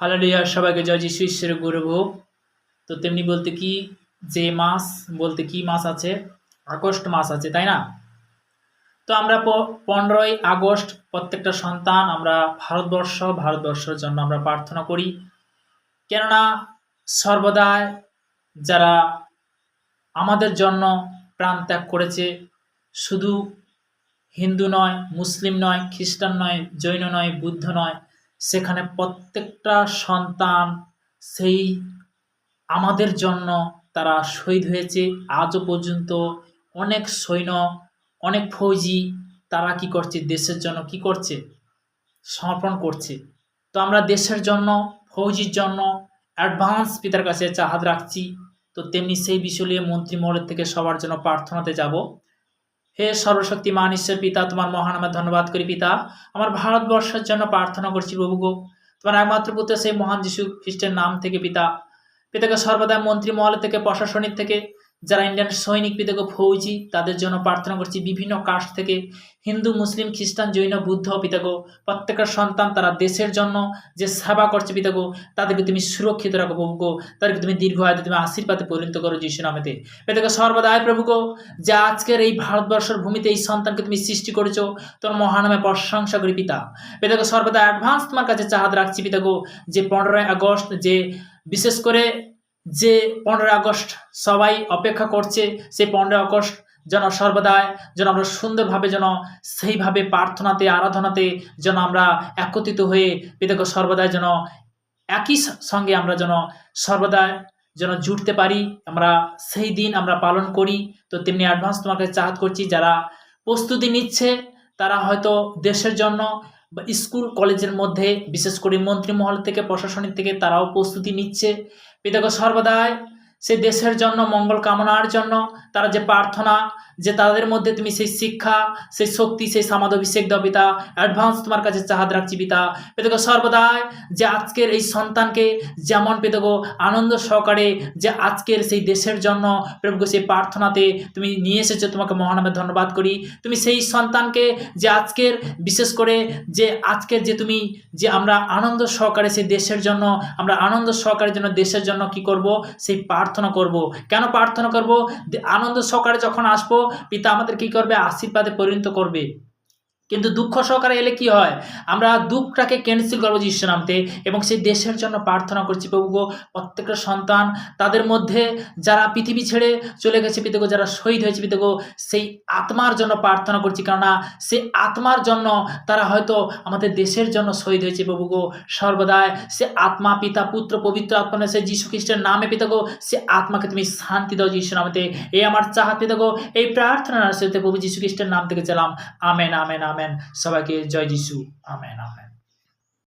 Hallelujah, সবাইকে জয় যিশু ঈশ্বরের গৌরব হোক। তো তেমনি বলতে কি যে মাস বলতে কি মাস আছে, আগস্ট মাস আছে, তাই না? তো আমরা 15ই আগস্ট প্রত্যেকটা সন্তান আমরা ভারতবর্ষের জন্য আমরা প্রার্থনা করি। কেননা সর্বদাই যারা আমাদের জন্য প্রাণ ত্যাগ করেছে, শুধু হিন্দু নয়, মুসলিম নয়, খ্রিস্টান নয়, জৈন নয়, বুদ্ধ নয়, সেখানে প্রত্যেকটা সন্তান সেই আমাদের জন্য তারা শহীদ হয়েছে। আজও পর্যন্ত অনেক সৈন্য, অনেক ফৌজি তারা কি করছে, দেশের জন্য কি করছে, সমর্পণ করছে। তো আমরা দেশের জন্য, ফৌজির জন্য অ্যাডভান্স পিতার কাছে চাহাত রাখছি। তো তেমনি সেই বিষয় নিয়ে মন্ত্রীমহলের থেকে সবার জন্য প্রার্থনাতে যাব। হে সর্বশক্তিমান ঈশ্বর পিতা, তোমার মহানামে ধন্যবাদ করি পিতা। আমার ভারতবর্ষের জন্য প্রার্থনা করছি প্রভু গো, তোমার একমাত্র পুত্র সেই মহান যিশু খ্রিস্টের নাম থেকে পিতা। পিতাকে সর্বদা মন্ত্রীমহল থেকে, প্রশাসনিক থেকে, যারা ইন্ডিয়ান সৈনিক পিতাকে ফৌজি, তাদের জন্য প্রার্থনা করছি। বিভিন্ন কাস্ট থেকে হিন্দু, মুসলিম, খ্রিস্টান, জৈন, বুদ্ধ পিতাগো, প্রত্যেকের সন্তান তারা দেশের জন্য যে সেবা করছে পিতাগো, তাদেরকে তুমি সুরক্ষিত রাখো প্রভু গো, তাদেরকে তুমি দীর্ঘ আয়ুতে তুমি আশীর্বাদে পরিণত করো যিশু নামেতে। পিতাকে সর্বদাই প্রভু গো, যে আজকের এই ভারতবর্ষের ভূমিতে এই সন্তানকে তুমি সৃষ্টি করেছো, তোমার মহানামে প্রশংসা করি পিতা। পিতাকে সর্বদা অ্যাডভান্স তোমার কাছে চাহাত রাখছি পিতাগো, যে 15ই আগস্ট, যে বিশেষ করে যে 15ই আগস্ট সবাই অপেক্ষা করছে, সেই 15ই আগস্ট যেন সর্বদাই যেন আমরা সুন্দরভাবে যেন সেইভাবে প্রার্থনাতে, আরাধনাতে যেন আমরা একত্রিত হয়ে পিতাকে সর্বদাই যেন একই সঙ্গে আমরা যেন সর্বদাই যেন জুটতে পারি, আমরা সেই দিন আমরা পালন করি। তো তেমনি অ্যাডভান্স তোমাকে চাহাত করছি, যারা প্রস্তুতি নিচ্ছে তারা হয়তো দেশের জন্য বা স্কুল কলেজের মধ্যে, বিশেষ করে মন্ত্রীমহল থেকে, প্রশাসনিক থেকে তারাও প্রস্তুতি নিচ্ছে পিতাকে সর্বদাই সে দেশের জন্য, মঙ্গল কামনার জন্য তারা যে প্রার্থনা, যে তাদের মধ্যে তুমি সেই শিক্ষা, সেই শক্তি, সেই সমাধাভিষেক দাও পিতা। অ্যাডভান্স তোমার কাছে চাহাত রাখছি পিতা। পিতাকে সর্বদাই যে আজকের এই সন্তানকে যেমন পিতাগো আনন্দ সহকারে যে আজকের সেই দেশের জন্য প্রভুকে সেই প্রার্থনাতে তুমি নিয়ে এসেছো, তোমাকে মহানামে ধন্যবাদ করি। তুমি সেই সন্তানকে যে আজকের বিশেষ করে যে আজকের যে তুমি যে আমরা আনন্দ সহকারে সেই দেশের জন্য, আমরা আনন্দ সহকারে জন্য দেশের জন্য কি করব, সেই প্রার্থনা করব। কেন প্রার্থনা করব? আনন্দ সহকারে যখন আসবো পিতা আমাদের কি করবে, আশীর্বাদে পরিণত করবে। কিন্তু দুঃখ সহকারে এলে কি হয়, আমরা দুঃখটাকে ক্যান্সেল করবো যিশু নামতে, এবং সেই দেশের জন্য প্রার্থনা করছি প্রভু গো। প্রত্যেকটা সন্তান তাদের মধ্যে যারা পৃথিবী ছেড়ে চলে গেছে পিতাগো, যারা শহীদ হয়েছে পিতাগো, সেই আত্মার জন্য প্রার্থনা করছি। কেননা সেই আত্মার জন্য তারা হয়তো আমাদের দেশের জন্য শহীদ হয়েছে প্রভু গো। সর্বদাই সে আত্মা, পিতা, পুত্র, পবিত্র আত্মা, সে যীশু খ্রিস্টের নামে পিতাগো, সে আত্মাকে তুমি শান্তি দাও যিশু নামেতে। এই আমার চাহাত পিতাগো, এই প্রার্থনার সাথে প্রভু যীশু খ্রিস্টের নাম থেকে চালাম। Amen, amen, amen. সবাইকে জয় যিশু। Amen, amen.